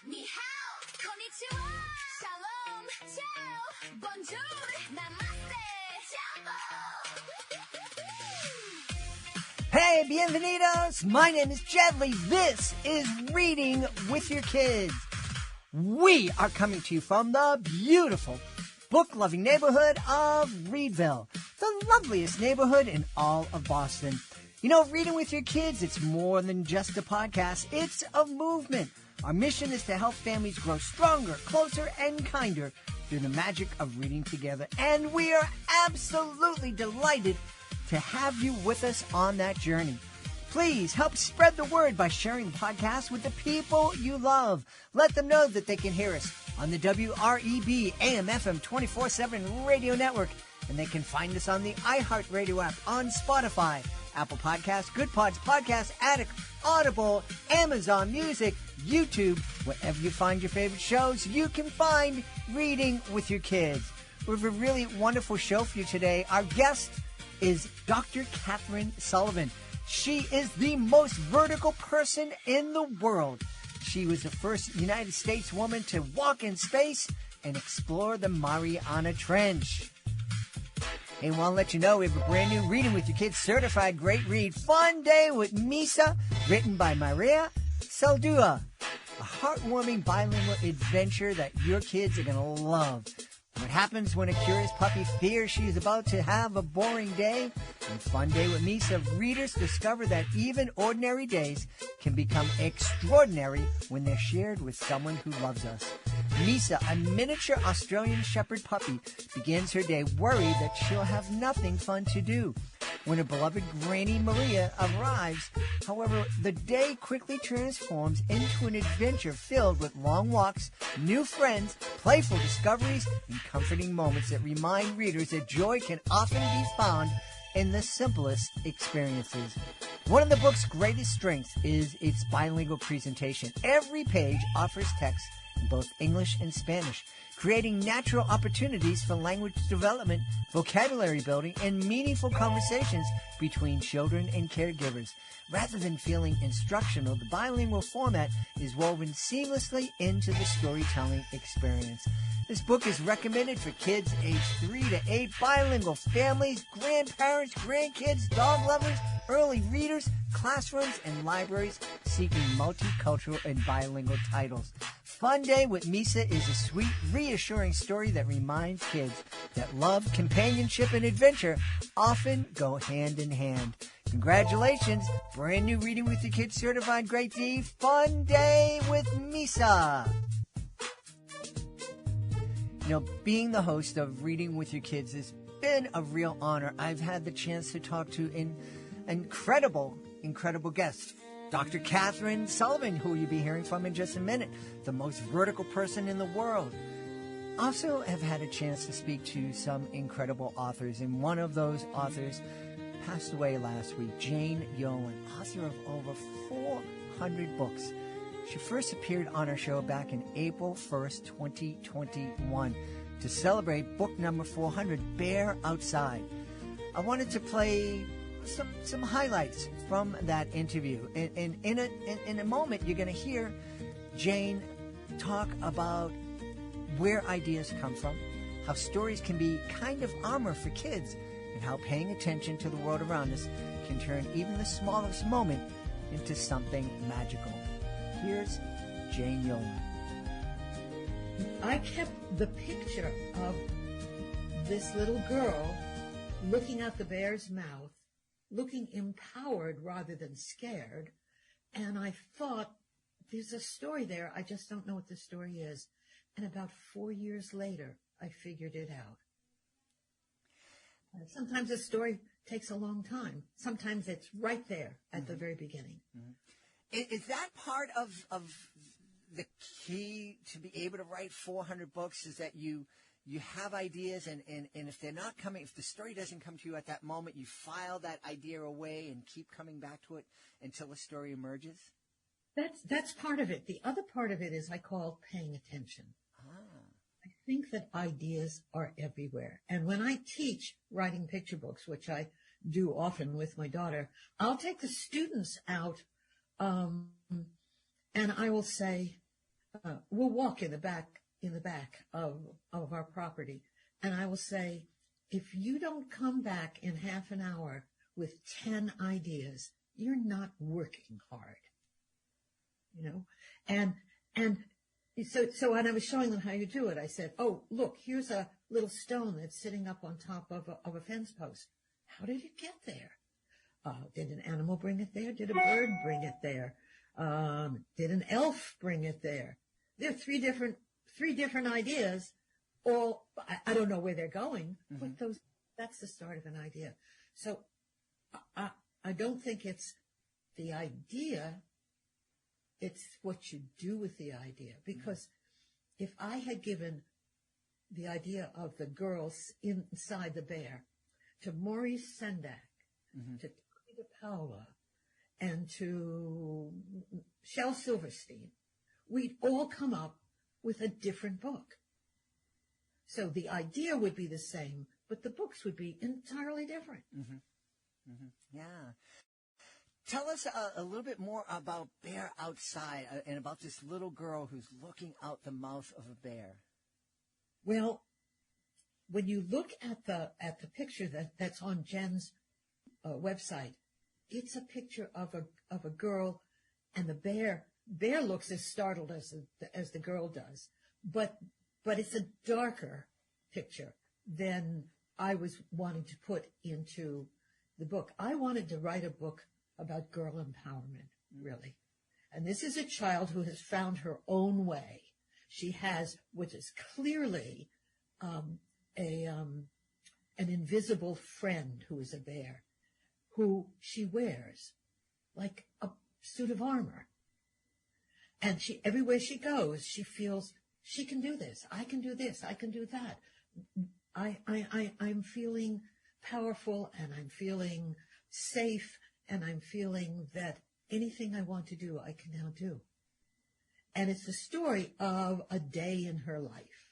Ni hao, konnichiwa, shalom, ciao, bonjour, namaste, ciao. Hey, bienvenidos! My name is Jedley. This is Reading with Your Kids. We are coming to you from the beautiful, book-loving neighborhood of Reedville, the loveliest neighborhood in all of Boston. You know, Reading with Your Kids, it's more than just a podcast. It's a movement. Our mission is to help families grow stronger, closer, and kinder through the magic of reading together. And we are absolutely delighted to have you with us on that journey. Please help spread the word by sharing the podcast with the people you love. Let them know that they can hear us on the WREB AM/FM 24/7 radio network. And they can find us on the iHeartRadio app, on Spotify, Apple Podcasts, Good Pods, Podcast Addict, Audible, Amazon Music, YouTube. Wherever you find your favorite shows, you can find Reading with Your Kids. We have a really wonderful show for you today. Our guest is Dr. Catherine Sullivan. She is the most vertical person in the world. She was the first United States woman to walk in space and explore the Mariana Trench. Hey, I want to let you know we have a brand new Reading with Your Kids certified great read, Fun Day with Misa, written by Maria Saldua. A heartwarming bilingual adventure that your kids are going to love. What happens when a curious puppy fears she is about to have a boring day? In Fun Day with Misa, readers discover that even ordinary days can become extraordinary when they're shared with someone who loves us. Misa, a miniature Australian Shepherd puppy, begins her day worried that she'll have nothing fun to do. When her beloved Granny Maria arrives, however, the day quickly transforms into an adventure filled with long walks, new friends, playful discoveries, and comforting moments that remind readers that joy can often be found in the simplest experiences. One of the book's greatest strengths is its bilingual presentation. Every page offers text in both English and Spanish, creating natural opportunities for language development, vocabulary building, and meaningful conversations between children and caregivers. Rather than feeling instructional, the bilingual format is woven seamlessly into the storytelling experience. This book is recommended for kids aged 3 to 8, bilingual families, grandparents, grandkids, dog lovers, early readers, classrooms, and libraries seeking multicultural and bilingual titles. Fun Day with Misa is a sweet, reassuring story that reminds kids that love, companionship, and adventure often go hand in hand. Congratulations, brand new Reading with Your Kids certified great D, Fun Day with Misa. You know, being the host of Reading with Your Kids has been a real honor. I've had the chance to talk to an incredible guests. Dr. Catherine Sullivan, who you'll be hearing from in just a minute, the most vertical person in the world. Also have had a chance to speak to some incredible authors, and one of those authors passed away last week, Jane Yolen, author of over 400 books. She first appeared on our show back in April 1st, 2021 to celebrate book number 400, Bear Outside. I wanted to play some highlights from that interview. And in a moment, you're going to hear Jane talk about where ideas come from, how stories can be kind of armor for kids, and how paying attention to the world around us can turn even the smallest moment into something magical. Here's Jane Yolen. I kept the picture of this little girl looking at the bear's mouth, looking empowered rather than scared, and I thought, there's a story there, I just don't know what the story is. And about 4 years later, I figured it out. Sometimes a story takes a long time. Sometimes it's right there at the very beginning. Mm-hmm. Is that part of the key to be able to write 400 books, is that you have ideas, and if they're not coming, if the story doesn't come to you at that moment, you file that idea away and keep coming back to it until a story emerges? That's part of it. The other part of it is I call paying attention. I think that ideas are everywhere. And when I teach writing picture books, which I do often with my daughter, I'll take the students out and I will say, we'll walk in the back of our property, and I will say, if you don't come back in half an hour with 10 ideas, you're not working hard, and so when I was showing them how you do it, I said, oh, look, here's a little stone that's sitting up on top of a fence post. How did it get there? Did an animal bring it there? Did a bird bring it there? Did an elf bring it there? There are three different ideas. All, I don't know where they're going, but that's the start of an idea. So I don't think it's the idea. It's what you do with the idea. Because if I had given the idea of the girls inside the bear to Maurice Sendak, to Tony DePaola, and to Shel Silverstein, we'd all come up with a different book. So the idea would be the same, but the books would be entirely different. Yeah. Tell us a little bit more about Bear Outside and about this little girl who's looking out the mouth of a bear. Well, when you look at the picture that's on Jen's website, it's a picture of a girl, and the bear looks as startled as the girl does, but it's a darker picture than I was wanting to put into the book. I wanted to write a book about girl empowerment, really. And this is a child who has found her own way. She has, which is clearly an invisible friend who is a bear, who she wears like a suit of armor. And everywhere she goes, she feels she can do this. I can do this. I can do that. I'm feeling powerful, and I'm feeling safe, and I'm feeling that anything I want to do, I can now do. And it's the story of a day in her life.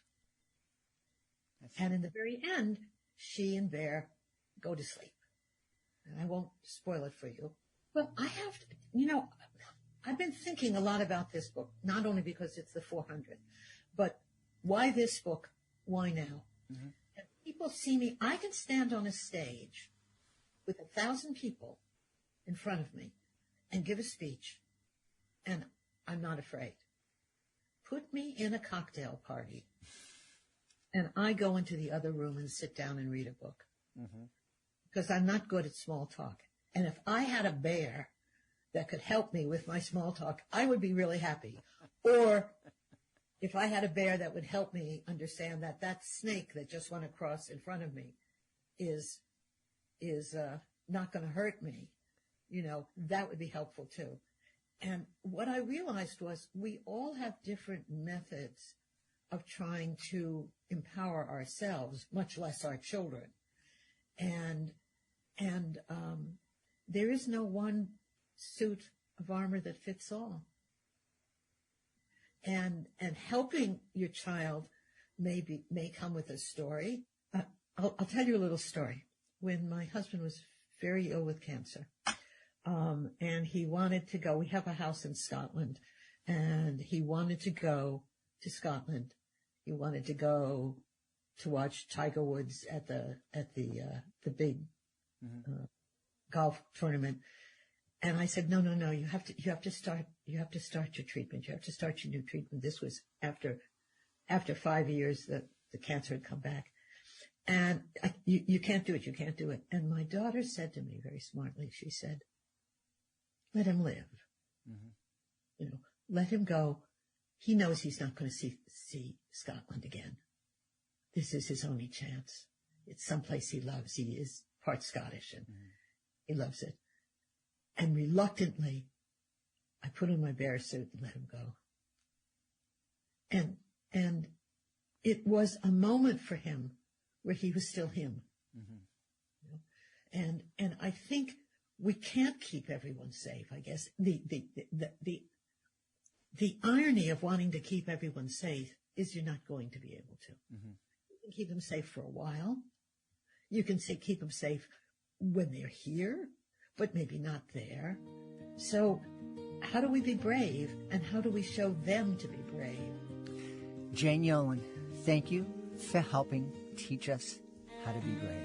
And in the very end, she and Bear go to sleep. And I won't spoil it for you. Well, I've been thinking a lot about this book, not only because it's the 400th, but why this book? Why now? And people see me. I can stand on a stage with 1,000 people in front of me and give a speech, and I'm not afraid. Put me in a cocktail party, and I go into the other room and sit down and read a book, because I'm not good at small talk. And if I had a bear that could help me with my small talk, I would be really happy. Or if I had a bear that would help me understand that snake that just went across in front of me is not going to hurt me, that would be helpful too. And what I realized was we all have different methods of trying to empower ourselves, much less our children. And there is no one suit of armor that fits all. And helping your child may come with a story. I'll tell you a little story. When my husband was very ill with cancer, and he wanted to go, we have a house in Scotland, and he wanted to go to Scotland. He wanted to go to watch Tiger Woods at the big golf tournament. And I said, no, you have to start your treatment. You have to start your new treatment. This was after 5 years that the cancer had come back. And you can't do it. You can't do it. And my daughter said to me very smartly, she said, let him live. Let him go. He knows he's not going to see Scotland again. This is his only chance. It's someplace he loves. He is part Scottish, and he loves it. And reluctantly, I put on my bear suit and let him go. And it was a moment for him where he was still him. And I think we can't keep everyone safe. I guess the irony of wanting to keep everyone safe is you're not going to be able to. You can keep them safe for a while. You can keep them safe when they're here, but maybe not there. So how do we be brave, and how do we show them to be brave? Jane Yolen, thank you for helping teach us how to be brave.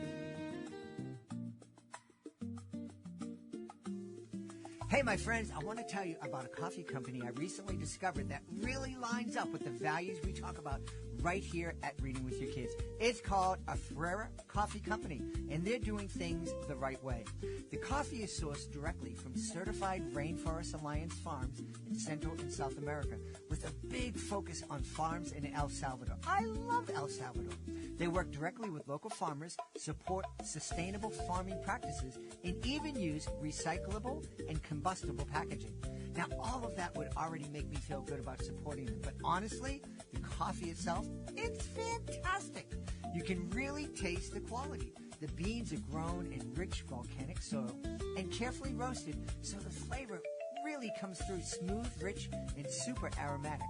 Hey, my friends, I want to tell you about a coffee company I recently discovered that really lines up with the values we talk about right here at Reading with Your Kids. It's called Afrera Coffee Company, and they're doing things the right way. The coffee is sourced directly from certified Rainforest Alliance farms in Central and South America, with a big focus on farms in El Salvador. I love El Salvador. They work directly with local farmers, support sustainable farming practices, and even use recyclable and combustible packaging. Now, all of that would already make me feel good about supporting them, but honestly, the coffee itself, it's fantastic. You can really taste the quality. The beans are grown in rich volcanic soil and carefully roasted, so the flavor really comes through smooth, rich, and super aromatic.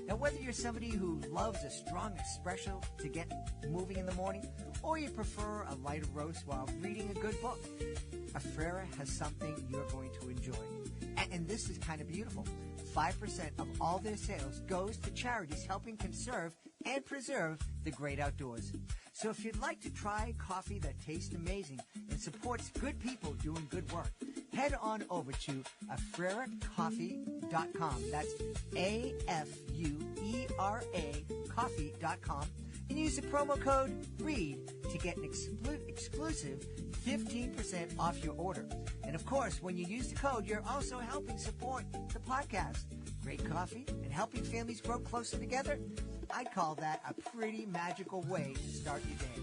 Now, whether you're somebody who loves a strong espresso to get moving in the morning, or you prefer a lighter roast while reading a good book, Afrera has something you're going to enjoy. And this is kind of beautiful. 5% of all their sales goes to charities helping conserve and preserve the great outdoors. So if you'd like to try coffee that tastes amazing and supports good people doing good work, head on over to afreracoffee.com. That's AFUERA coffee.com, and use the promo code READ to get an exclusive 15% off your order. And of course, when you use the code, you're also helping support the podcast. Great coffee and helping families grow closer together. I'd call that a pretty magical way to start your day.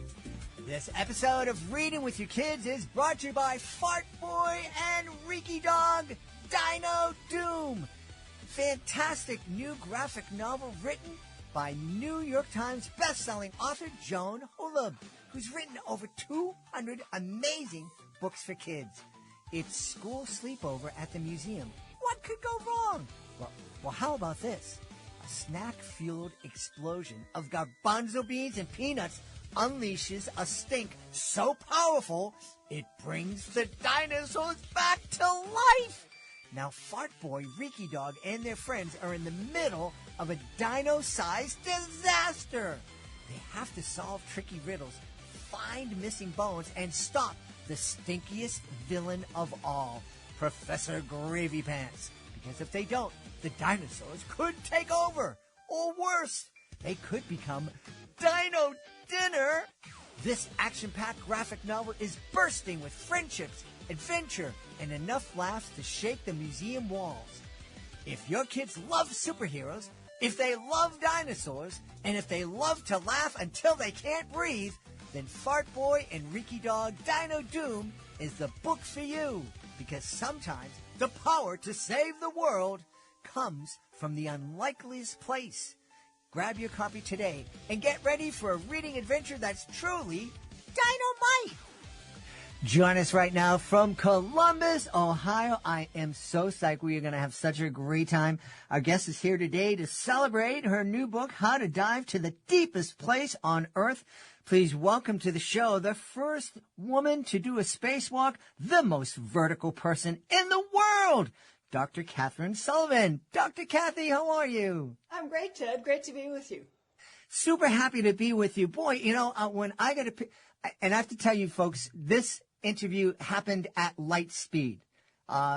This episode of Reading with Your Kids is brought to you by Fart Boy and Reeky Dog, Dino Doom. Fantastic new graphic novel written by New York Times bestselling author Joan Holub, who's written over 200 amazing books for kids. It's school sleepover at the museum. What could go wrong? Well, how about this? A snack-fueled explosion of garbanzo beans and peanuts unleashes a stink so powerful it brings the dinosaurs back to life. Now, Fart Boy, Reeky Dog, and their friends are in the middle of a dino-sized disaster. They have to solve tricky riddles, find missing bones, and stop the stinkiest villain of all, Professor Gravy Pants. Because if they don't, the dinosaurs could take over. Or worse, they could become Dino Dinner. This action-packed graphic novel is bursting with friendships, adventure, and enough laughs to shake the museum walls. If your kids love superheroes, if they love dinosaurs, and if they love to laugh until they can't breathe, then Fart Boy and Reeky Dog Dino Doom is the book for you. Because sometimes the power to save the world comes from the unlikeliest place. Grab your copy today and get ready for a reading adventure that's truly dynamite. Join us right now from Columbus, Ohio. I am so psyched. We are going to have such a great time. Our guest is here today to celebrate her new book, How to Dive to the Deepest Place on Earth. Please welcome to the show the first woman to do a spacewalk, the most vertical person in the world, Dr. Catherine Sullivan. Dr. Kathy, how are you? I'm great, Ted. Great to be with you. Super happy to be with you. Boy, you know, when I got to, and I have to tell you folks, this interview happened at light speed,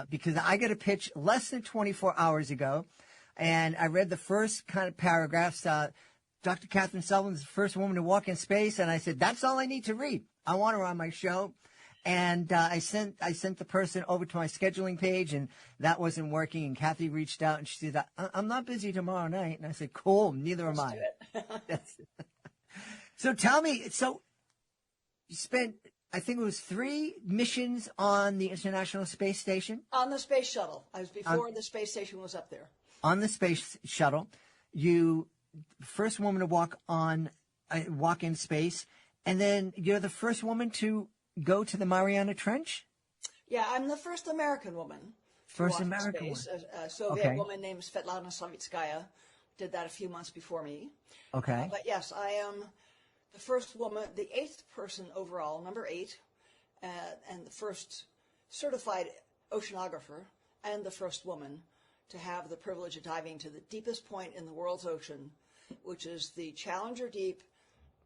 because I got a pitch less than 24 hours ago, and I read the first kind of paragraphs. Dr. Catherine Sullivan is the first woman to walk in space, and I said, that's all I need to read. I want her on my show. And I sent the person over to my scheduling page, and that wasn't working. And Kathy reached out, and she said, I'm not busy tomorrow night. And I said, cool, neither am I. So tell me, so you spent, I think it was 3 missions on the International Space Station? On the space shuttle. I was before the space station was up there. On the space shuttle. You, first woman to walk in space, and then you're the first woman to go to the Mariana Trench? Yeah, I'm the first American woman. First American woman. A Soviet woman named Svetlana Savitskaya did that a few months before me. Okay. But yes, I am the first woman, the 8th person overall, number 8, and the first certified oceanographer, and the first woman to have the privilege of diving to the deepest point in the world's ocean, which is the Challenger Deep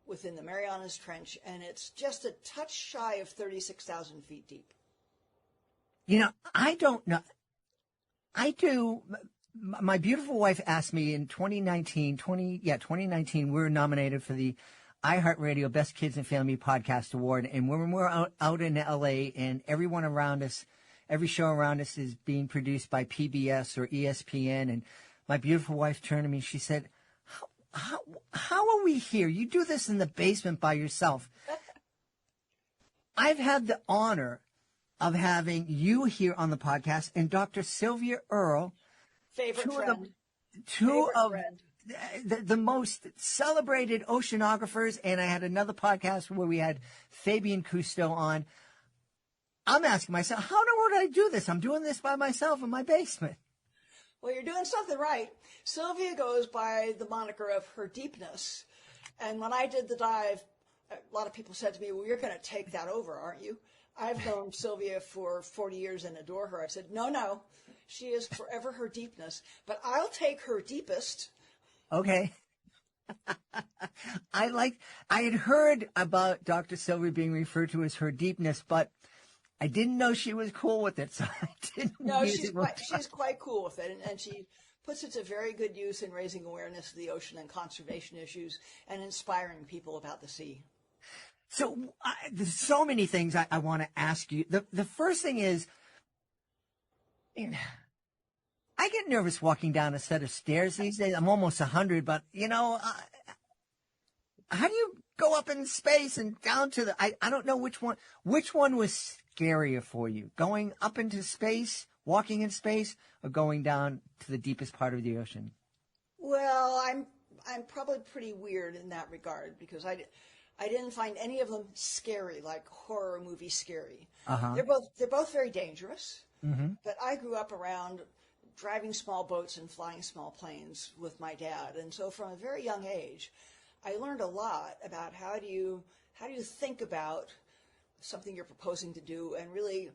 within the Marianas Trench, and it's just a touch shy of 36,000 feet deep. You know, I don't know. I do. My beautiful wife asked me in 2019, we were nominated for the iHeartRadio Best Kids and Family Podcast Award. And when we're out in LA and everyone around us, every show around us is being produced by PBS or ESPN. And my beautiful wife turned to me, she said, how are we here? You do this in the basement by yourself. I've had the honor of having you here on the podcast and Dr. Sylvia Earle, two of the most celebrated oceanographers, and I had another podcast where we had Fabian Cousteau on. I'm asking myself, how would I do this? I'm doing this by myself in my basement. Well, you're doing something right. Sylvia goes by the moniker of her deepness. And when I did the dive, a lot of people said to me, well, you're going to take that over, aren't you? I've known Sylvia for 40 years and adore her. I said, no, she is forever her deepness, but I'll take her deepest. Okay. I had heard about Dr. Sylvia being referred to as her deepness, but I didn't know she was cool with it, so I didn't. No, she's quite cool with it, and she puts it to very good use in raising awareness of the ocean and conservation issues and inspiring people about the sea. So there's so many things I want to ask you. The first thing is, I get nervous walking down a set of stairs these days. I'm almost 100, but, how do you go up in space and down to the, I don't know which one was scarier for you, going up into space, walking in space, or going down to the deepest part of the ocean? Well, I'm probably pretty weird in that regard because I didn't find any of them scary, like horror movie scary. Uh-huh. They're both very dangerous, but I grew up around driving small boats and flying small planes with my dad. And so from a very young age, I learned a lot about how do you think about something you're proposing to do and really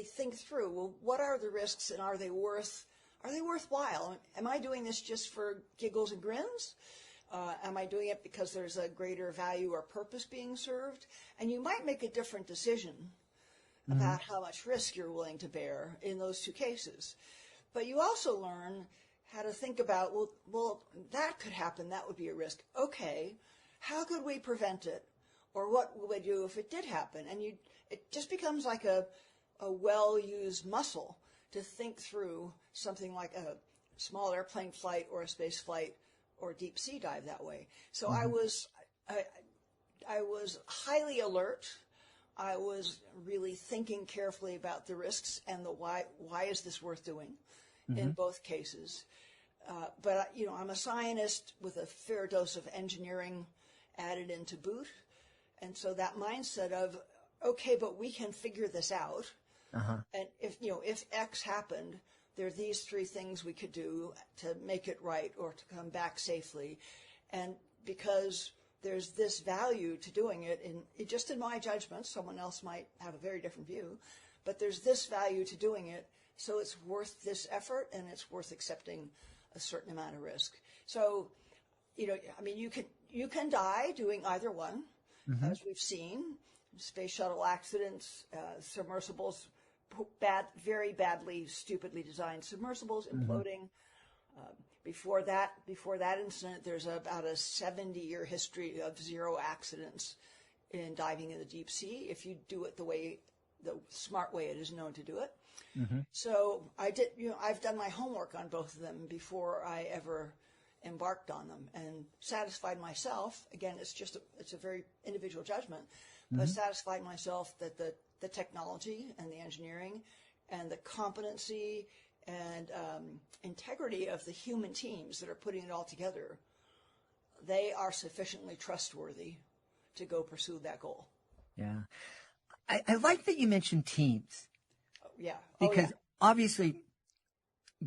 think through, well, what are the risks and are they worthwhile? Am I doing this just for giggles and grins? Am I doing it because there's a greater value or purpose being served? And you might make a different decision about how much risk you're willing to bear in those two cases. But you also learn how to think about, well, that could happen. That would be a risk. Okay, how could we prevent it? Or what would we do if it did happen? And it just becomes like a well-used muscle to think through something like a small airplane flight or a space flight or deep sea dive that way. So I was highly alert. I was really thinking carefully about the risks and the why is this worth doing in both cases. But I'm a scientist with a fair dose of engineering added in to boot. And so that mindset of, okay, but we can figure this out. And if X happened, there are these three things we could do to make it right or to come back safely. And because there's this value to doing it, just in my judgment, someone else might have a very different view, but there's this value to doing it, so it's worth this effort and it's worth accepting a certain amount of risk. So, you can die doing either one, as we've seen, space shuttle accidents, submersibles, very badly, stupidly designed submersibles imploding. Before that incident, there's about a 70-year history of zero accidents in diving in the deep sea if you do it the smart way it is known to do it. So I've done my homework on both of them before I ever embarked on them and satisfied myself. Again, it's a very individual judgment, but satisfied myself that the technology and the engineering and the competency and integrity of the human teams that are putting it all together, they are sufficiently trustworthy to go pursue that goal. Yeah. I like that you mentioned teams. Yeah. Because obviously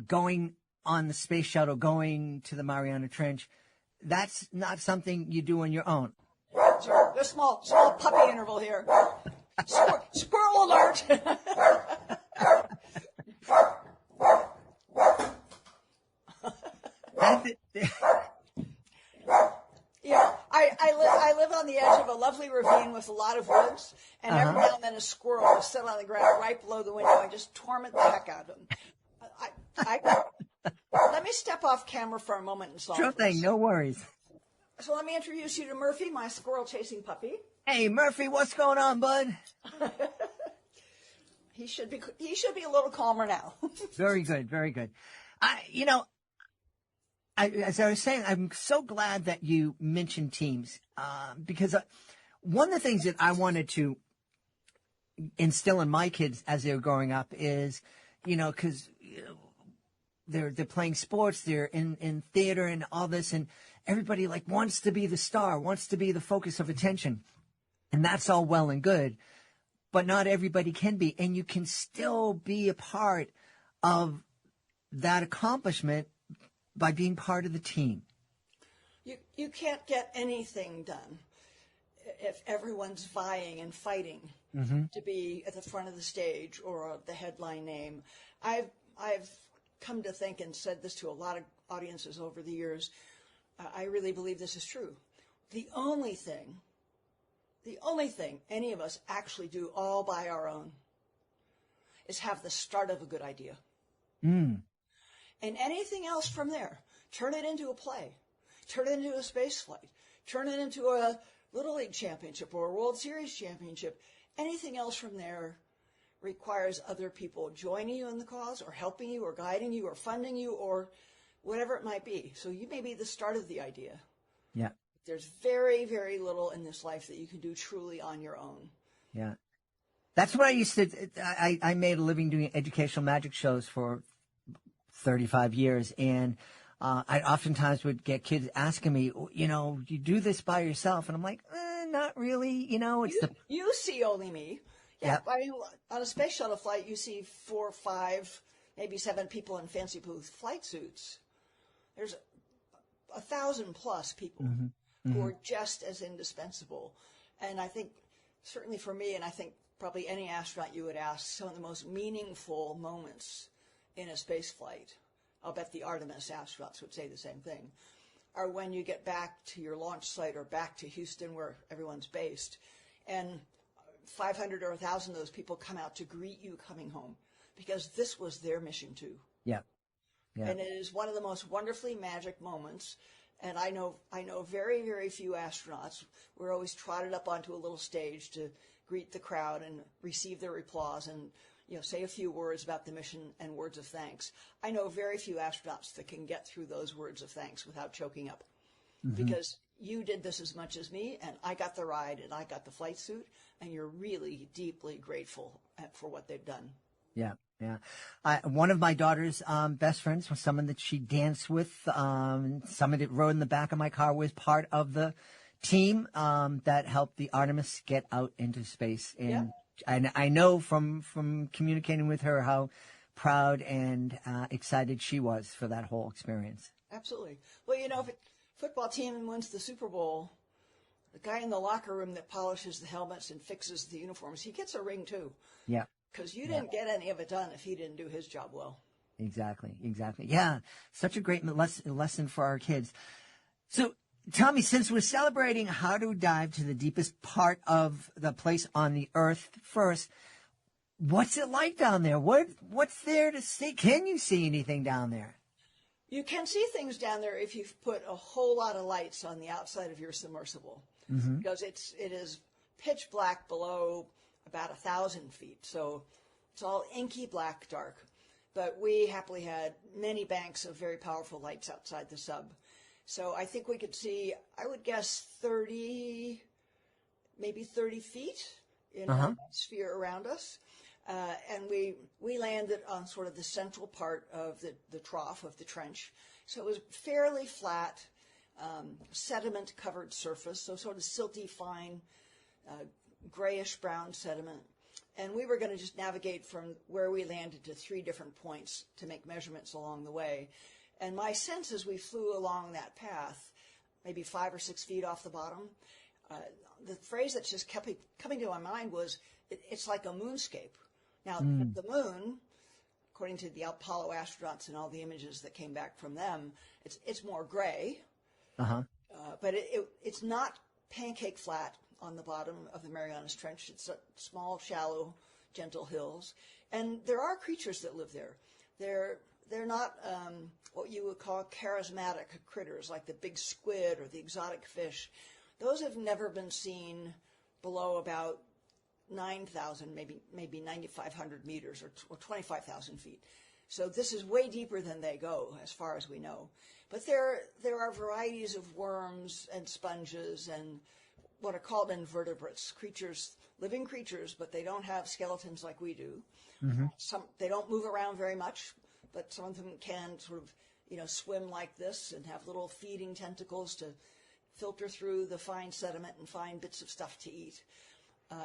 going on the space shuttle, going to the Mariana Trench, that's not something you do on your own. Sure. There's small puppy interval here. Squirrel alert! I live on the edge of a lovely ravine with a lot of woods, and every now and then a squirrel will sit on the ground right below the window and just torment the heck out of them. Let me step off camera for a moment and solve Sure this. thing, no worries. So let me introduce you to Murphy, my squirrel chasing puppy. Hey, Murphy, what's going on, bud? He should be a little calmer now. Very good, very good. As I was saying, I'm so glad that you mentioned teams, because one of the things that I wanted to instill in my kids as they were growing up is, because they're playing sports, they're in theater and all this, and everybody wants to be the star, wants to be the focus of attention, and that's all well and good, but not everybody can be, and you can still be a part of that accomplishment by being part of the team. You can't get anything done if everyone's vying and fighting to be at the front of the stage or the headline name. I've come to think, and said this to a lot of audiences over the years, I really believe this is true. The only thing any of us actually do all by our own is have the start of a good idea. And anything else from there, turn it into a play, turn it into a space flight, turn it into a Little League championship or a World Series championship. Anything else from there requires other people joining you in the cause or helping you or guiding you or funding you or whatever it might be. So you may be the start of the idea. Yeah. There's very, very little in this life that you can do truly on your own. Yeah. That's what I used to, I made a living doing educational magic shows for 35 years. And I oftentimes would get kids asking me, you do this by yourself? And I'm like, not really. You see only me. Yeah. I mean, on a space shuttle flight, you see 4, 5, maybe 7 people in fancy blue flight suits. There's 1,000 plus people who are just as indispensable. And I think, certainly for me, and I think probably any astronaut you would ask, some of the most meaningful moments in a space flight, I'll bet the Artemis astronauts would say the same thing, are when you get back to your launch site or back to Houston where everyone's based, and 500 or 1,000 of those people come out to greet you coming home, because this was their mission too. Yeah. Yeah. And it is one of the most wonderfully magic moments. And I know very, very few astronauts. We're always trotted up onto a little stage to greet the crowd and receive their applause and say a few words about the mission and words of thanks. I know very few astronauts that can get through those words of thanks without choking up, because you did this as much as me, and I got the ride and I got the flight suit, and you're really deeply grateful for what they've done. Yeah. Yeah. One of my daughter's best friends was someone that she danced with. Someone that rode in the back of my car was part of the team that helped the Artemis get out into space. And I know from communicating with her how proud and excited she was for that whole experience. Absolutely. Well, if a football team wins the Super Bowl, the guy in the locker room that polishes the helmets and fixes the uniforms, he gets a ring too. Yeah. Because you didn't get any of it done if he didn't do his job well. Exactly. Yeah, such a great lesson for our kids. So tell me, since we're celebrating how to dive to the deepest part of the place on the Earth first, what's it like down there? What's there to see? Can you see anything down there? You can see things down there if you've put a whole lot of lights on the outside of your submersible, because it is pitch black below about 1,000 feet. So it's all inky black dark. But we happily had many banks of very powerful lights outside the sub. So I think we could see, I would guess 30, maybe 30 feet in a sphere around us. And we landed on sort of the central part of the trough of the trench. So it was fairly flat, sediment-covered surface, so sort of silty, fine, grayish-brown sediment. And we were going to just navigate from where we landed to 3 different points to make measurements along the way. And my sense as we flew along that path, maybe 5 or 6 feet off the bottom, the phrase that just kept coming to my mind was, it's like a moonscape. Now, the moon, of according to the Apollo astronauts and all the images that came back from them, it's more gray. Uh-huh. But it's not pancake flat on the bottom of the Marianas Trench. It's small, shallow, gentle hills. And there are creatures that live there. They're not what you would call charismatic critters, like the big squid or the exotic fish. Those have never been seen below about 9,000, maybe 9,500 meters or 25,000 feet. So this is way deeper than they go, as far as we know. But there are varieties of worms and sponges and what are called invertebrates, living creatures, but they don't have skeletons like we do. Mm-hmm. They don't move around very much, but some of them can sort of, swim like this and have little feeding tentacles to filter through the fine sediment and find bits of stuff to eat.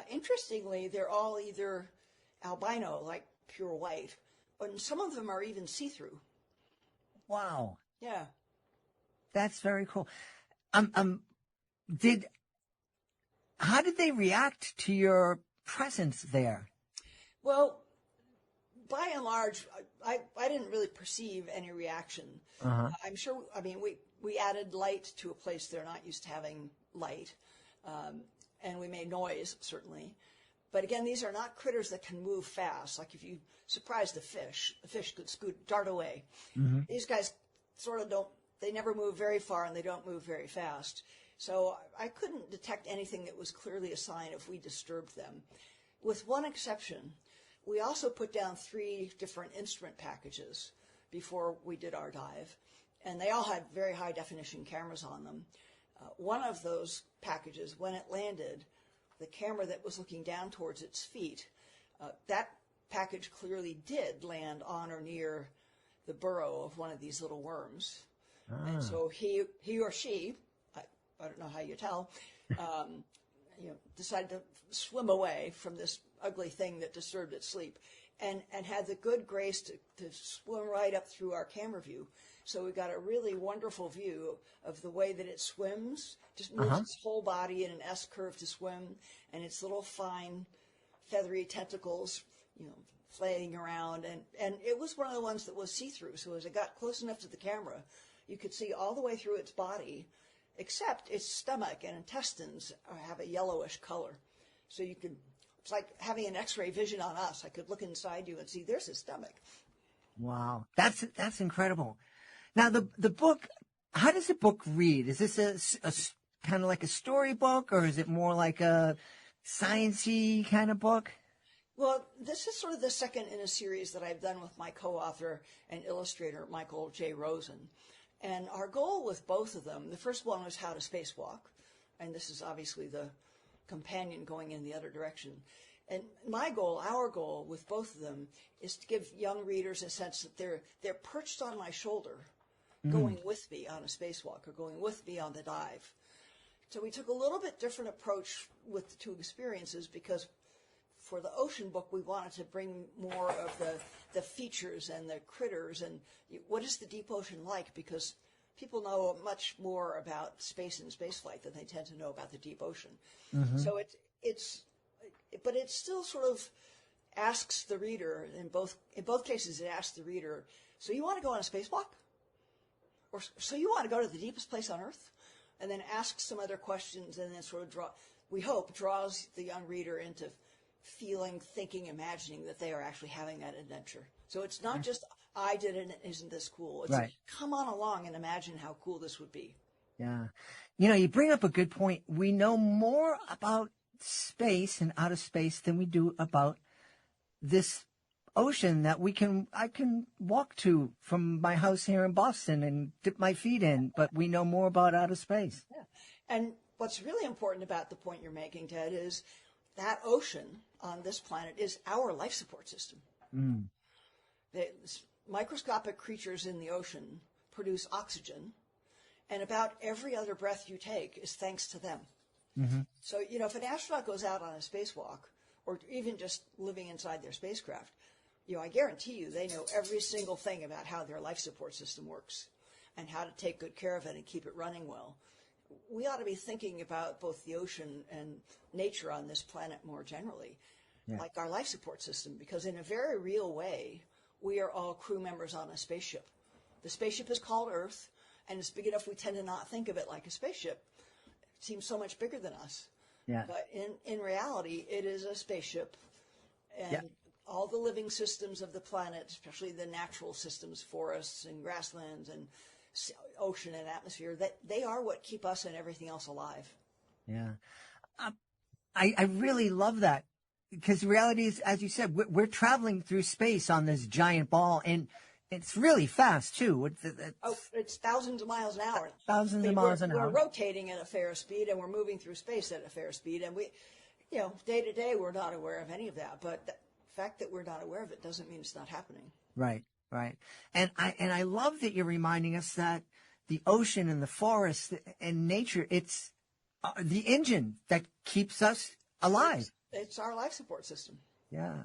Interestingly, they're all either albino, like pure white, and some of them are even see-through. Wow. Yeah. That's very cool. How did they react to your presence there? Well, by and large, I didn't really perceive any reaction. Uh-huh. I'm sure, we added light to a place they're not used to having light, and we made noise, certainly. But again, these are not critters that can move fast. Like if you surprise the fish could dart away. Mm-hmm. These guys sort of they never move very far and they don't move very fast. So I couldn't detect anything that was clearly a sign if we disturbed them. With one exception, we also put down 3 different instrument packages before we did our dive, and they all had very high definition cameras on them. One of those packages, when it landed, the camera that was looking down towards its feet, that package clearly did land on or near the burrow of one of these little worms. Ah. And so he or she, I don't know how you tell, decided to swim away from this ugly thing that disturbed its sleep and had the good grace to swim right up through our camera view. So we got a really wonderful view of the way that it swims, just moves its whole body in an S curve to swim, and its little fine feathery tentacles, flaying around. And it was one of the ones that was see-through. So as it got close enough to the camera, you could see all the way through its body, except its stomach and intestines have a yellowish color. So it's like having an X-ray vision on us. I could look inside you and see there's his stomach. Wow. That's incredible. Now, the book, how does the book read? Is this a kind of like a storybook, or is it more like a science-y kind of book? Well, this is sort of the second in a series that I've done with my co-author and illustrator, Michael J. Rosen. And our goal with both of them, the first one was how to spacewalk, and this is obviously the companion going in the other direction. And our goal with both of them is to give young readers a sense that they're perched on my shoulder, going with me on a spacewalk or going with me on the dive. So we took a little bit different approach with the 2 experiences because for the ocean book, we wanted to bring more of the features and the critters and what is the deep ocean like, because people know much more about space and spaceflight than they tend to know about the deep ocean. Mm-hmm. So but it still sort of asks the reader, in both cases it asks the reader, so you want to go on a spacewalk? Or so you want to go to the deepest place on Earth? And then asks some other questions and then sort of draws the young reader into feeling, thinking, imagining that they are actually having that adventure. So it's not just, I did it, isn't this cool? It's right. Come on along and imagine how cool this would be. Yeah. You bring up a good point. We know more about space and outer space than we do about this ocean that I can walk to from my house here in Boston and dip my feet in, but we know more about outer space. Yeah. And what's really important about the point you're making, Ted, is that ocean on this planet is our life support system. Mm. The microscopic creatures in the ocean produce oxygen, and about every other breath you take is thanks to them. Mm-hmm. So, if an astronaut goes out on a spacewalk, or even just living inside their spacecraft, I guarantee you they know every single thing about how their life support system works and how to take good care of it and keep it running well. We ought to be thinking about both the ocean and nature on this planet more generally, like our life support system, because in a very real way, we are all crew members on a spaceship. The spaceship is called Earth, and it's big enough we tend to not think of it like a spaceship. It seems so much bigger than us. Yeah. But in reality, it is a spaceship. And Yeah. all the living systems of the planet, especially the natural systems, forests and grasslands and ocean and atmosphere, that they are what keep us and everything else alive. Yeah. I really love that, because the reality is, as you said, we're traveling through space on this giant ball, and it's really fast too. It's thousands of miles an hour. Thousands of miles an hour. We're rotating at a fair speed, and we're moving through space at a fair speed, and we, day to day, we're not aware of any of that. But the fact that we're not aware of it doesn't mean it's not happening. Right, right. And I love that you're reminding us that the ocean and the forest and nature, it's the engine that keeps us alive. It's our life support system. Yeah.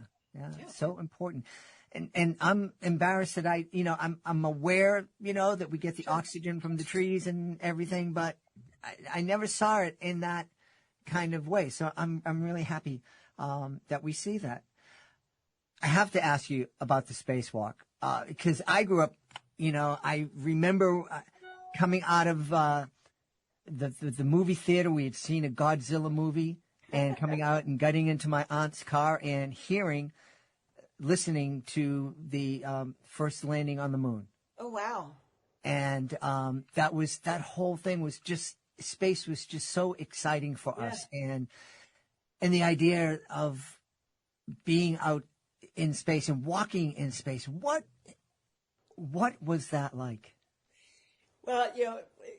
So important. And I'm embarrassed that I'm aware, that we get the oxygen from the trees and everything, but I never saw it in that kind of way. So I'm really happy, that we see that. I have to ask you about the spacewalk, because I grew up, I remember coming out of, the movie theater. We had seen a Godzilla movie, and coming out and getting into my aunt's car and listening to the first landing on the moon. Oh, wow. And that whole thing was just, space was just so exciting for us. And the idea of being out in space and walking in space, what was that like? Well,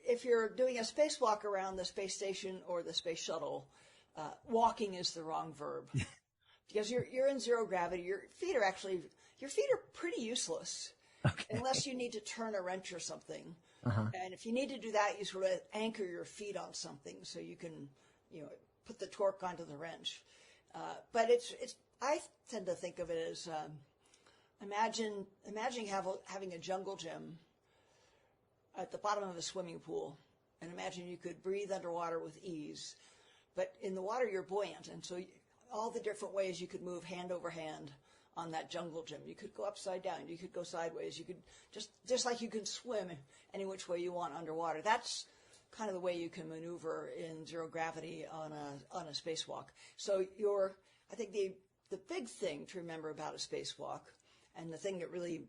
if you're doing a spacewalk around the space station or the space shuttle, walking is the wrong verb. Because you're in zero gravity. Your feet are pretty useless. Okay. Unless you need to turn a wrench or something. Uh-huh. And if you need to do that, you sort of anchor your feet on something so you can, put the torque onto the wrench. But I tend to think of it as, imagine having a jungle gym at the bottom of a swimming pool, and imagine you could breathe underwater with ease. But in the water, you're buoyant, and so all the different ways you could move hand over hand on that jungle gym. You could go upside down. You could go sideways. You could just like you can swim any which way you want underwater. That's kind of the way you can maneuver in zero gravity on a spacewalk. So I think the big thing to remember about a spacewalk, and the thing that really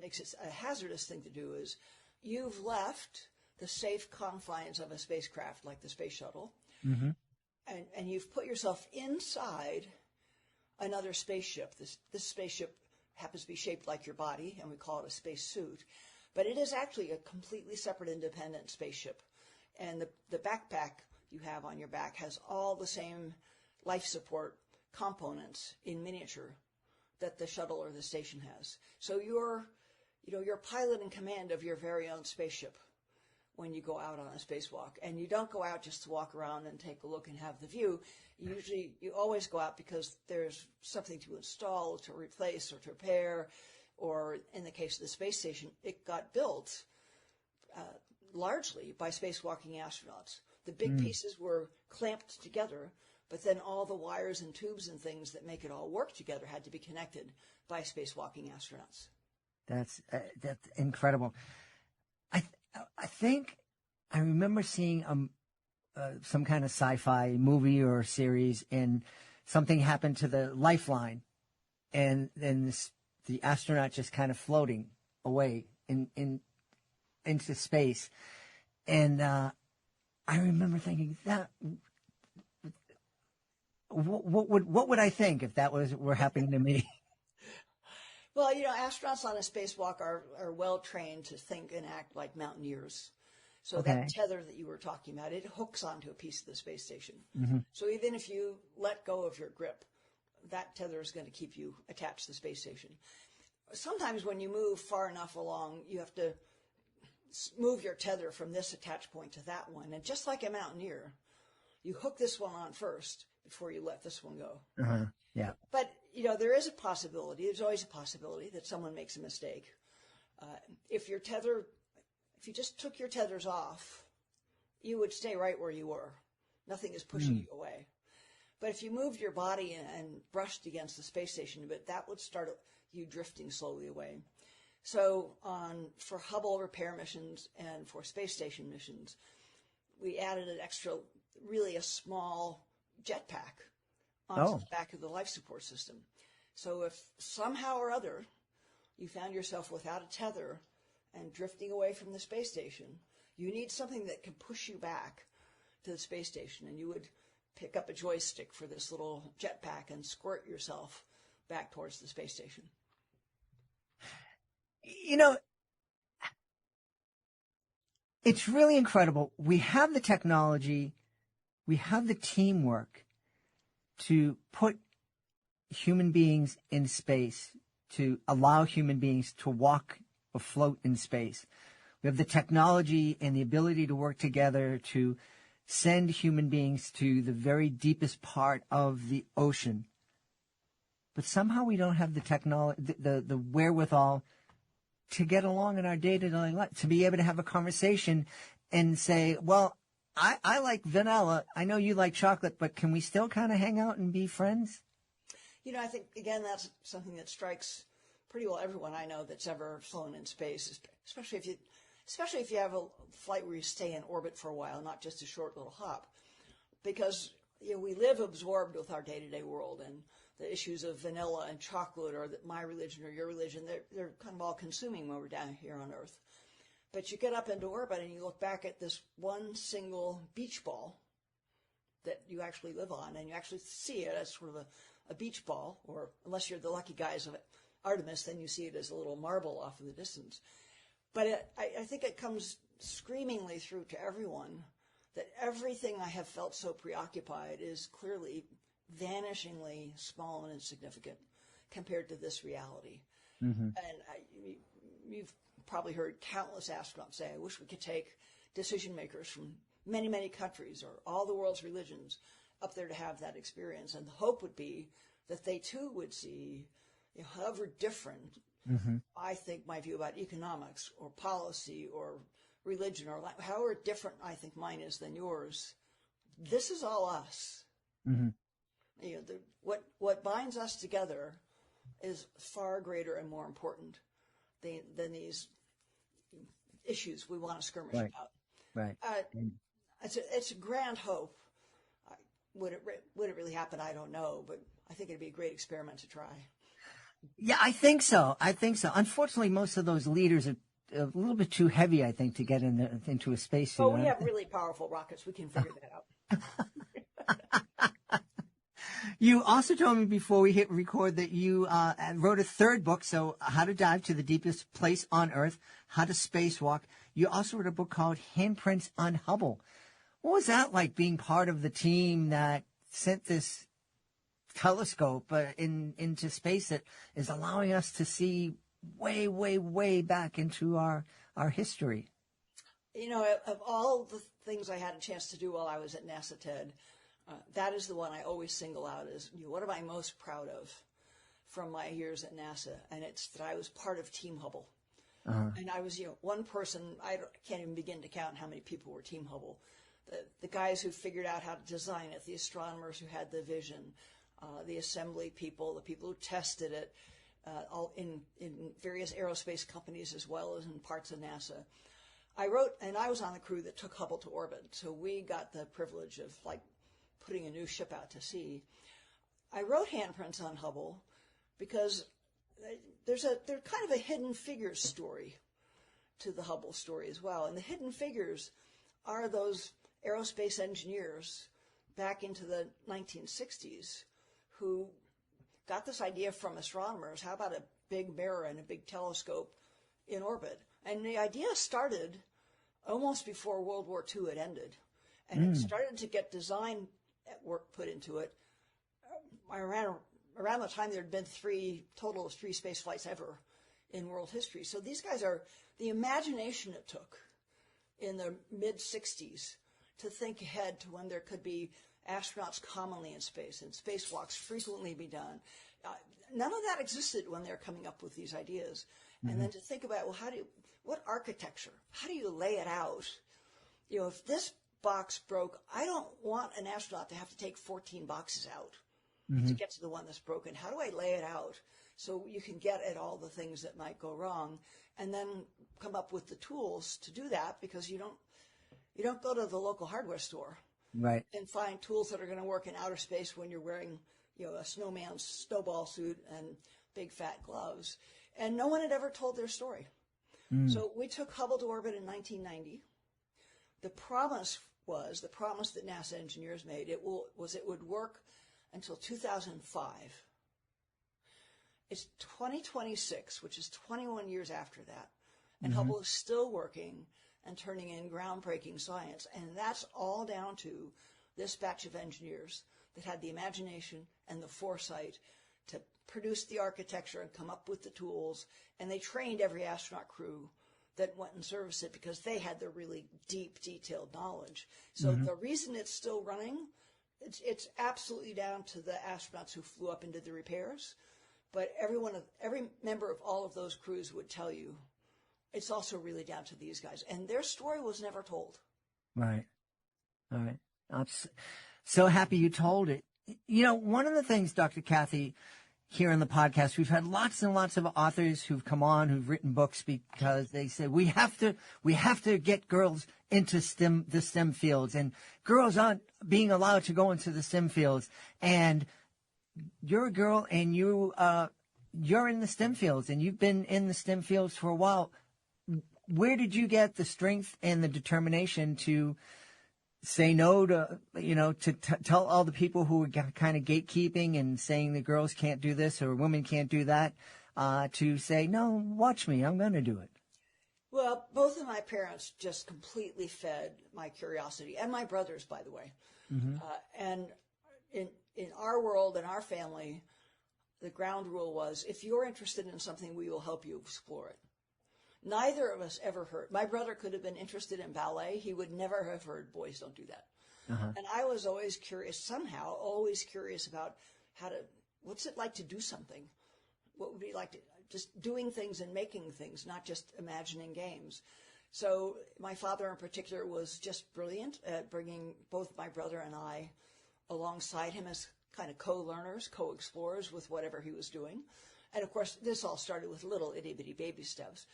makes it a hazardous thing to do, is you've left the safe confines of a spacecraft like the space shuttle. Mm-hmm. And you've put yourself inside another spaceship. This spaceship happens to be shaped like your body, and we call it a spacesuit. But it is actually a completely separate, independent spaceship. And the backpack you have on your back has all the same life support components in miniature that the shuttle or the station has. So you're pilot in command of your very own spaceship when you go out on a spacewalk. And you don't go out just to walk around and take a look and have the view. You always go out because there's something to install, to replace, or to repair, or in the case of the space station, it got built largely by spacewalking astronauts. The big pieces were clamped together, but then all the wires and tubes and things that make it all work together had to be connected by spacewalking astronauts. That's incredible. I think I remember seeing some kind of sci-fi movie or series, and something happened to the lifeline, and then the astronaut just kind of floating away into space. And I remember thinking that what would I think if that were happening to me? Well, astronauts on a spacewalk are well trained to think and act like mountaineers. So that tether that you were talking about, it hooks onto a piece of the space station. Mm-hmm. So even if you let go of your grip, that tether is going to keep you attached to the space station. Sometimes when you move far enough along, you have to move your tether from this attach point to that one. And just like a mountaineer, you hook this one on first before you let this one go. Uh-huh. Yeah. But, there is a possibility, there's always a possibility that someone makes a mistake. If you just took your tethers off, you would stay right where you were. Nothing is pushing you away. But if you moved your body and brushed against the space station a bit, that would start you drifting slowly away. So for Hubble repair missions and for space station missions, we added an extra, really a small jetpack onto the back of the life support system. So if somehow or other you found yourself without a tether and drifting away from the space station, you need something that can push you back to the space station, and you would pick up a joystick for this little jetpack and squirt yourself back towards the space station. You know, it's really incredible. We have the technology, we have the teamwork to put human beings in space, to allow human beings to walk or float in space. We have the technology and the ability to work together to send human beings to the very deepest part of the ocean. But somehow we don't have the technology, the wherewithal to get along in our day-to-day life, to be able to have a conversation and say, well, I like vanilla. I know you like chocolate, but can we still kind of hang out and be friends? You know, I think, again, that's something that strikes pretty well everyone I know that's ever flown in space, especially if you have a flight where you stay in orbit for a while, not just a short little hop. Because, you know, we live absorbed with our day-to-day world, and the issues of vanilla and chocolate, or my religion or your religion, they're kind of all consuming when we're down here on Earth. But you get up into orbit and you look back at this one single beach ball that you actually live on, and you actually see it as sort of a beach ball, or unless you're the lucky guys of Artemis, then you see it as a little marble off in the distance. But I think it comes screamingly through to everyone that everything I have felt so preoccupied is clearly vanishingly small and insignificant compared to this reality. Mm-hmm. And you've probably heard countless astronauts say, I wish we could take decision makers from many, many countries or all the world's religions up there to have that experience. And the hope would be that they too would see, you know, however different, mm-hmm. I think my view about economics or policy or religion, or however different I think mine is than yours, this is all us. Mm-hmm. You know, what binds us together is far greater and more important than these issues we want to skirmish about. Right. It's a grand hope. Would it really happen? I don't know, but I think it'd be a great experiment to try. Yeah, I think so. Unfortunately, most of those leaders are a little bit too heavy, I think, to get into a spacesuit. Oh, we have really powerful rockets. We can figure that out. You also told me before we hit record that you wrote a third book, so How to Dive to the Deepest Place on Earth, How to Spacewalk. You also wrote a book called Handprints on Hubble. What was that like, being part of the team that sent this telescope into space that is allowing us to see way, way, way back into our history? You know, of all the things I had a chance to do while I was at NASA TED, that is the one I always single out as, you know, what am I most proud of from my years at NASA? And it's that I was part of Team Hubble. Uh-huh. And I was, you know, one person. I can't even begin to count how many people were Team Hubble. The guys who figured out how to design it, the astronomers who had the vision, the assembly people, the people who tested it, all in various aerospace companies as well as in parts of NASA. I was on the crew that took Hubble to orbit, so we got the privilege of, like, putting a new ship out to sea. I wrote Handprints on Hubble because there's kind of a hidden figures story to the Hubble story as well. And the hidden figures are those aerospace engineers back into the 1960s who got this idea from astronomers. How about a big mirror and a big telescope in orbit? And the idea started almost before World War II had ended. And it started to get design work put into it around the time there had been total of three space flights ever in world history. So these guys are the imagination it took in the mid-60s to think ahead to when there could be astronauts commonly in space and spacewalks frequently be done. None of that existed when they're coming up with these ideas. Mm-hmm. And then to think about, well, what architecture? How do you lay it out? You know, if this box broke, I don't want an astronaut to have to take 14 boxes out to get to the one that's broken. How do I lay it out so you can get at all the things that might go wrong, and then come up with the tools to do that, because you don't go to the local hardware store Right. and find tools that are going to work in outer space when you're wearing, a snowman's snowball suit and big fat gloves. And no one had ever told their story. So we took Hubble to orbit in 1990. The promise that NASA engineers made, it would work until 2005. It's 2026, which is 21 years after that. And Hubble is still working and turning in groundbreaking science. And that's all down to this batch of engineers that had the imagination and the foresight to produce the architecture and come up with the tools. And they trained every astronaut crew that went and serviced it, because they had the really deep, detailed knowledge. So the reason it's still running, it's absolutely down to the astronauts who flew up and did the repairs. But every member of all of those crews would tell you it's also really down to these guys. And their story was never told. Right. All right. I'm so happy you told it. One of the things, Dr. Kathy, here on the podcast, we've had lots and lots of authors who've come on, who've written books, because they say we have to get girls into the STEM fields, and girls aren't being allowed to go into the STEM fields. And you're a girl, and you're in the STEM fields, and you've been in the STEM fields for a while. Where did you get the strength and the determination to say no to, to tell all the people who were kind of gatekeeping and saying the girls can't do this or women can't do that, to say, no, watch me, I'm going to do it? Well, both of my parents just completely fed my curiosity, and my brothers, by the way. And in our world, in our family, the ground rule was, if you're interested in something, we will help you explore it. Neither of us ever heard. My brother could have been interested in ballet. He would never have heard, boys don't do that. And I was always curious about what's it like to do something? What would it be like to just doing things and making things, not just imagining games? So my father in particular was just brilliant at bringing both my brother and I alongside him as kind of co-learners, co-explorers with whatever he was doing. And of course, this all started with little itty-bitty baby steps.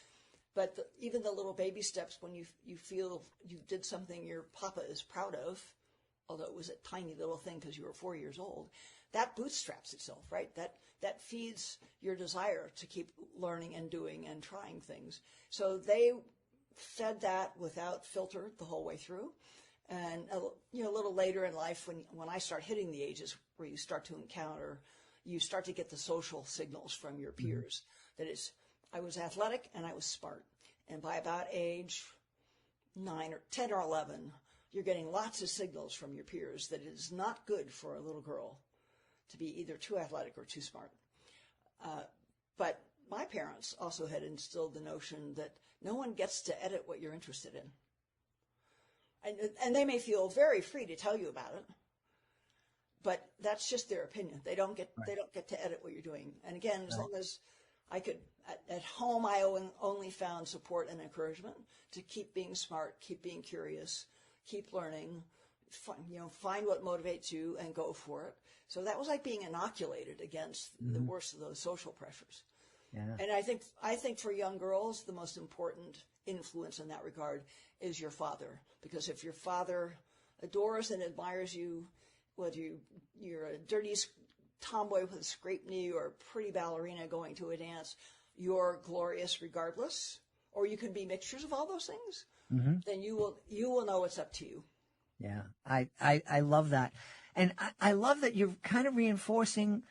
But even the little baby steps, when you feel you did something your papa is proud of, although it was a tiny little thing because you were 4 years old, that bootstraps itself, right? That feeds your desire to keep learning and doing and trying things. So they fed that without filter the whole way through. And a little later in life, when I start hitting the ages where you start to get the social signals from your peers. That is, I was athletic and I was smart. And by about age 10 or 11, you're getting lots of signals from your peers that it is not good for a little girl to be either too athletic or too smart. But my parents also had instilled the notion that no one gets to edit what you're interested in. And they may feel very free to tell you about it, but that's just their opinion. They don't get to edit what you're doing. And again, as long as I could, at home, I only found support and encouragement to keep being smart, keep being curious, keep learning, find what motivates you and go for it. So that was like being inoculated against the worst of those social pressures. Yeah. And I think for young girls, the most important influence in that regard is your father. Because if your father adores and admires you, whether you're a dirty tomboy with a scraped knee or a pretty ballerina going to a dance, you're glorious regardless, or you can be mixtures of all those things, then you will know it's up to you. Yeah, I love that. And I love that you're kind of reinforcing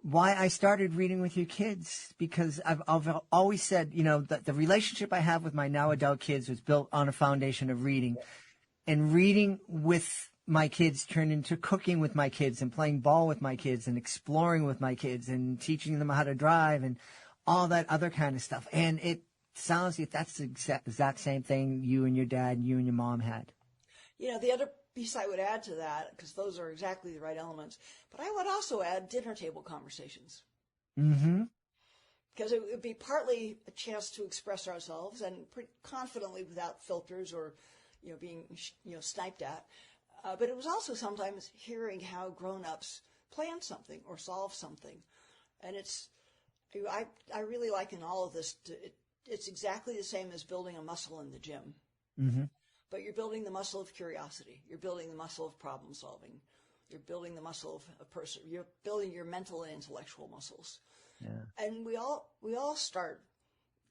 why I started reading with your kids, because I've always said, that the relationship I have with my now adult kids was built on a foundation of reading. And reading with my kids turned into cooking with my kids and playing ball with my kids and exploring with my kids and teaching them how to drive and all that other kind of stuff. And it sounds like that's the exact same thing you and your dad and you and your mom had. The other piece I would add to that, because those are exactly the right elements, but I would also add dinner table conversations. Because it would be partly a chance to express ourselves and pretty confidently without filters or, being, sniped at. But it was also sometimes hearing how grown-ups plan something or solve something. And I really liken all of this to it's exactly the same as building a muscle in the gym. Mm-hmm. But you're building the muscle of curiosity. You're building the muscle of problem solving. You're building the muscle of a person. You're building your mental and intellectual muscles. Yeah. And we all start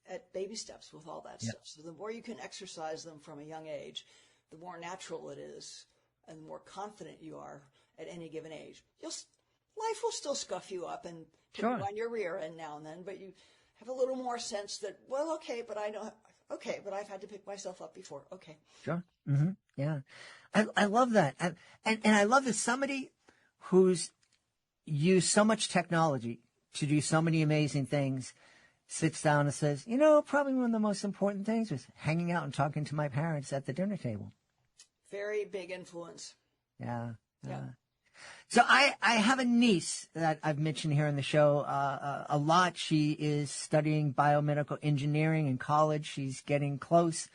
at baby steps with all that stuff. So the more you can exercise them from a young age, the more natural it is, and the more confident you are at any given age. Life will still scuff you up and put you on your rear end now and then, but you have a little more sense that, well, okay, but I've had to pick myself up before. Okay. Sure. Mm-hmm. Yeah. I love that. And I love that somebody who's used so much technology to do so many amazing things sits down and says, probably one of the most important things was hanging out and talking to my parents at the dinner table. Very big influence. Yeah. So I have a niece that I've mentioned here in the show a lot. She is studying biomedical engineering in college. She's getting close.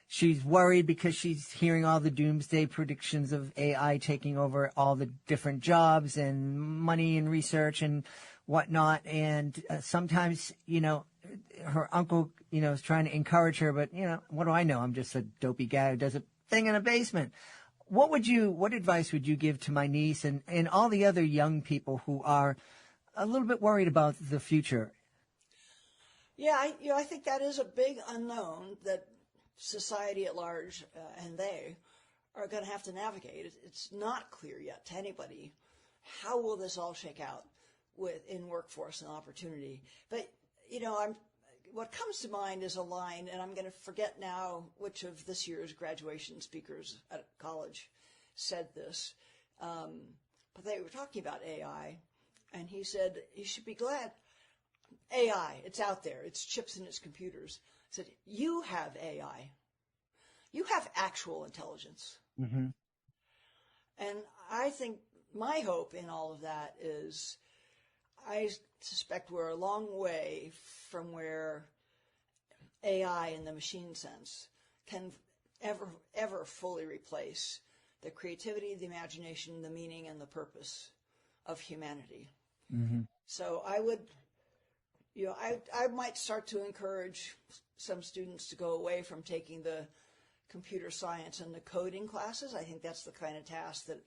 She's worried because she's hearing all the doomsday predictions of AI taking over all the different jobs and money and research and whatnot. And sometimes, her uncle, is trying to encourage her. But, what do I know? I'm just a dopey guy who does a thing in a basement. What advice would you give to my niece and all the other young people who are a little bit worried about the future? Yeah, I think that is a big unknown that society at large and they are going to have to navigate. It's not clear yet to anybody how will this all shake out in workforce and opportunity. But what comes to mind is a line, and I'm going to forget now which of this year's graduation speakers at college said this, but they were talking about AI, and he said you should be glad. AI, it's out there. It's chips in its computers. He said, you have AI. You have actual intelligence. Mm-hmm. And I think my hope in all of that is I suspect we're a long way from where AI in the machine sense can ever fully replace the creativity, the imagination, the meaning, and the purpose of humanity. Mm-hmm. So I would, I might start to encourage some students to go away from taking the computer science and the coding classes. I think that's the kind of task that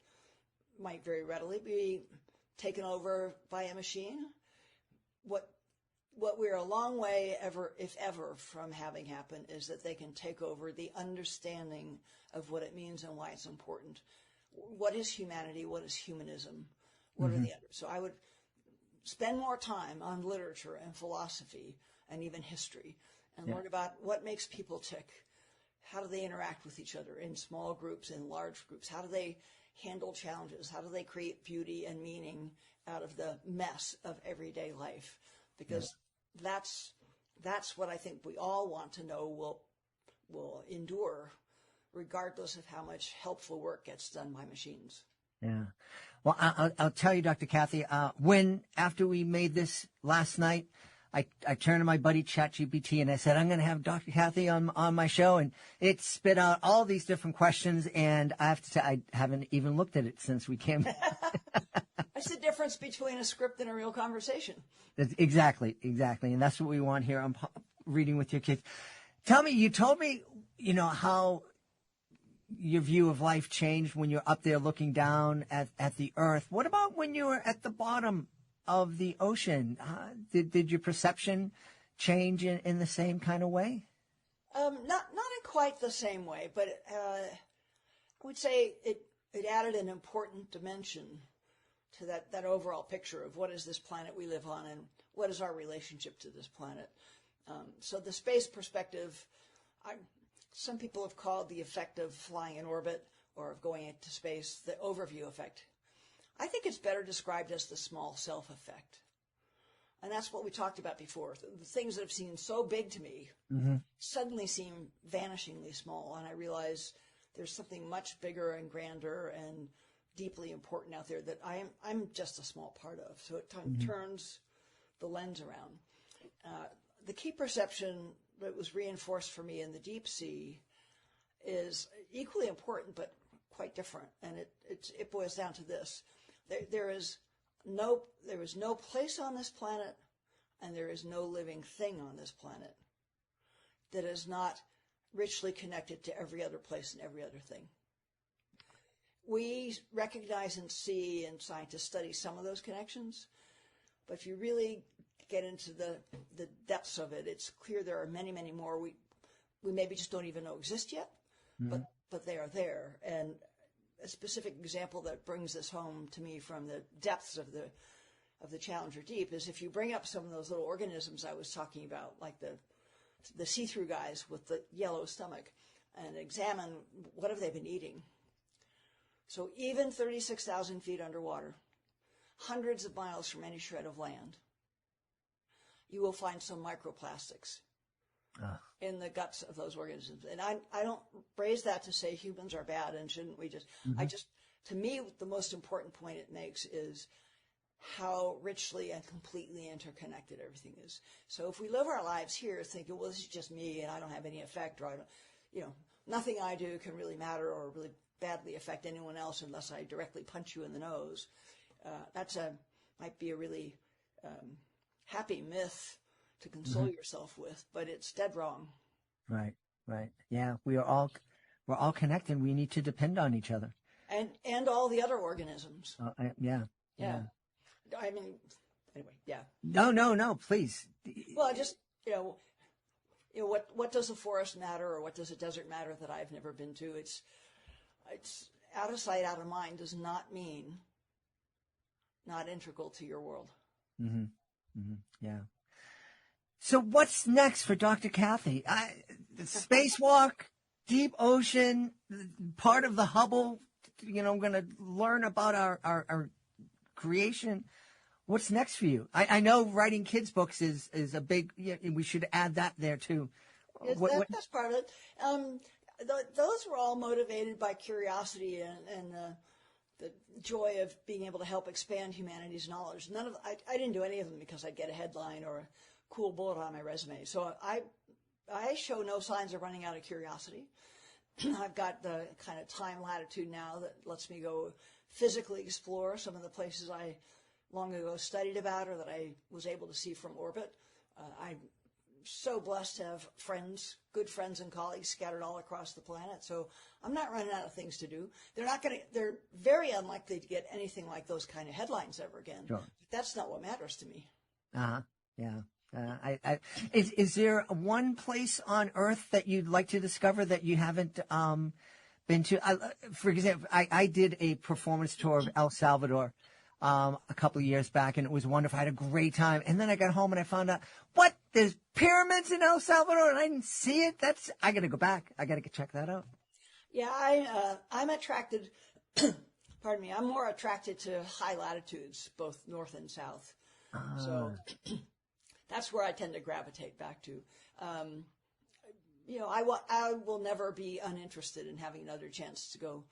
might very readily be taken over by a machine. What we're a long way, if ever, from having happen is that they can take over the understanding of what it means and why it's important. What is humanity? What is humanism? What are the others? So I would spend more time on literature and philosophy and even history and learn about what makes people tick. How do they interact with each other in small groups, in large groups? How do they handle challenges? How do they create beauty and meaning out of the mess of everyday life? Because that's what I think we all want to know will endure, regardless of how much helpful work gets done by machines. Yeah. Well, I'll tell you, Dr. Kathy, after we made this last night, I turned to my buddy ChatGPT and I said, I'm going to have Dr. Kathy on my show. And it spit out all these different questions. And I have to say, I haven't even looked at it since we came. That's the difference between a script and a real conversation. Exactly. And that's what we want here on Reading with Your Kids. Tell me, you told me, how your view of life changed when you're up there looking down at the earth. What about when you were at the bottom of the ocean? Did your perception change in the same kind of way? Not in quite the same way, but I would say it added an important dimension to that overall picture of what is this planet we live on and what is our relationship to this planet. So the space perspective, some people have called the effect of flying in orbit or of going into space the overview effect. I think it's better described as the small self effect. And that's what we talked about before. The things that have seemed so big to me suddenly seem vanishingly small. And I realize there's something much bigger and grander and deeply important out there that I'm just a small part of. So it turns the lens around. The key perception that was reinforced for me in the deep sea is equally important, but quite different. And it boils down to this. There is no place on this planet and there is no living thing on this planet that is not richly connected to every other place and every other thing. We recognize and see, and scientists study some of those connections, but if you really get into the depths of it, it's clear there are many, many more we maybe just don't even know exist yet, but they are there. And a specific example that brings this home to me from the depths of the Challenger Deep is if you bring up some of those little organisms I was talking about, like the see-through guys with the yellow stomach, and examine what have they been eating. So even 36,000 feet underwater, hundreds of miles from any shred of land, you will find some microplastics in the guts of those organisms. And I don't raise that to say humans are bad and shouldn't we just, to me, the most important point it makes is how richly and completely interconnected everything is. So if we live our lives here thinking, well, this is just me and I don't have any effect, or I don't, nothing I do can really matter or really badly affect anyone else unless I directly punch you in the nose, might be a really happy myth to console yourself with, but it's dead wrong. Right. Yeah, we're all connected. We need to depend on each other. And all the other organisms. Yeah. I mean, anyway, yeah. No, please. Well, just, what does a forest matter, or what does a desert matter that I've never been to? It's out of sight, out of mind does not mean not integral to your world. Yeah. So what's next for Dr. Kathy? The spacewalk, deep ocean, part of the Hubble, I'm going to learn about our creation. What's next for you? I know writing kids' books is a big, we should add that there too. That's part of it. Those were all motivated by curiosity and the joy of being able to help expand humanity's knowledge. I didn't do any of them because I'd get a headline or a cool bullet on my resume. So I show no signs of running out of curiosity. I've got the kind of time latitude now that lets me go physically explore some of the places I long ago studied about or that I was able to see from orbit. I'm so blessed to have good friends and colleagues scattered all across the planet. So I'm not running out of things to do. They're very unlikely to get anything like those kind of headlines ever again. Sure. But that's not what matters to me. Yeah. Is there one place on Earth that you'd like to discover that you haven't been to? For example, I did a performance tour of El Salvador a couple of years back, and it was wonderful. I had a great time. And then I got home and I found out, there's pyramids in El Salvador, and I didn't see it. I got to go back. I got to check that out. Yeah, I'm attracted, pardon me, I'm more attracted to high latitudes, both north and south. So that's where I tend to gravitate back to. I will never be uninterested in having another chance to go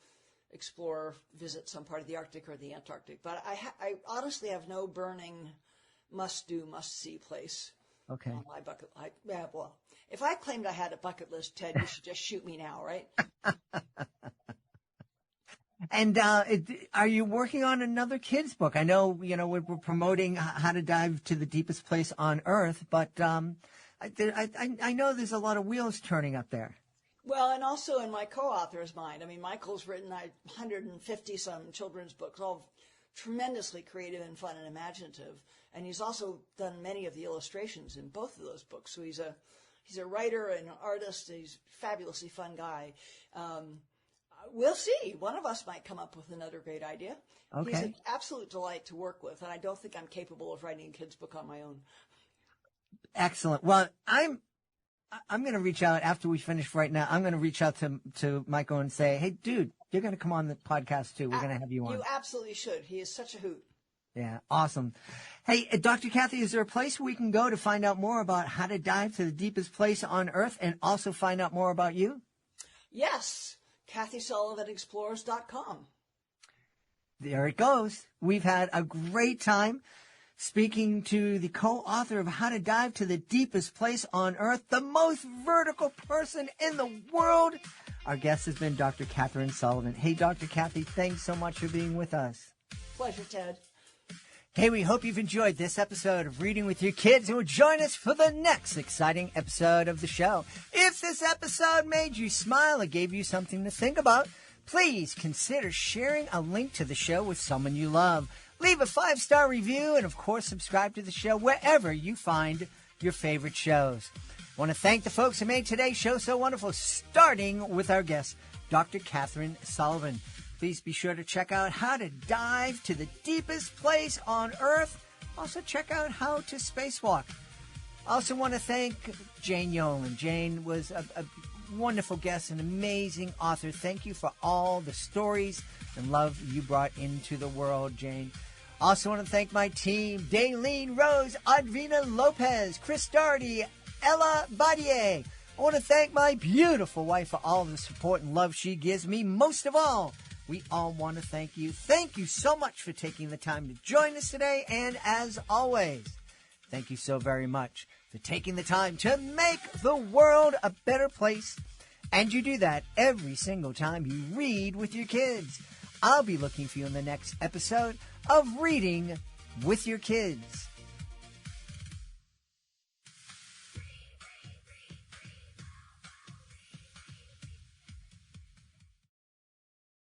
explore, visit some part of the Arctic or the Antarctic. But I honestly have no burning must-do, must-see place on my bucket list. Yeah, well, if I claimed I had a bucket list, Ted, you should just shoot me now, right? And are you working on another kids' book? I know, we're promoting how to dive to the deepest place on Earth, but I know there's a lot of wheels turning up there. Well, and also in my co-author's mind. I mean, Michael's written 150-some children's books, all tremendously creative and fun and imaginative. And he's also done many of the illustrations in both of those books. So he's a writer and an artist. He's a fabulously fun guy. We'll see. One of us might come up with another great idea. Okay. He's an absolute delight to work with, and I don't think I'm capable of writing a kid's book on my own. Excellent. Well, I'm going to reach out after we finish right now. I'm going to reach out to Michael and say, hey, dude, you're going to come on the podcast too. We're going to have you on. You absolutely should. He is such a hoot. Yeah, awesome. Hey, Dr. Kathy, is there a place we can go to find out more about how to dive to the deepest place on Earth and also find out more about you? Yes. KathySullivanExplores.com. There it goes. We've had a great time speaking to the co-author of How to Dive to the Deepest Place on Earth, the most vertical person in the world. Our guest has been Dr. Catherine Sullivan. Hey, Dr. Kathy, thanks so much for being with us. Pleasure, Ted. Hey, we hope you've enjoyed this episode of Reading with Your Kids and will join us for the next exciting episode of the show. If this episode made you smile or gave you something to think about, please consider sharing a link to the show with someone you love. Leave a 5-star review and, of course, subscribe to the show wherever you find your favorite shows. I want to thank the folks who made today's show so wonderful, starting with our guest, Dr. Catherine Sullivan. Please be sure to check out how to dive to the deepest place on Earth. Also, check out how to spacewalk. I also want to thank Jane Yolen. Jane was a wonderful guest, an amazing author. Thank you for all the stories and love you brought into the world, Jane. I also want to thank my team, Daylene Rose, Advina Lopez, Chris Doherty, Ella Badier. I want to thank my beautiful wife for all the support and love she gives me. Most of all, we all want to thank you. Thank you so much for taking the time to join us today. And as always, thank you so very much for taking the time to make the world a better place. And you do that every single time you read with your kids. I'll be looking for you in the next episode of Reading with Your Kids.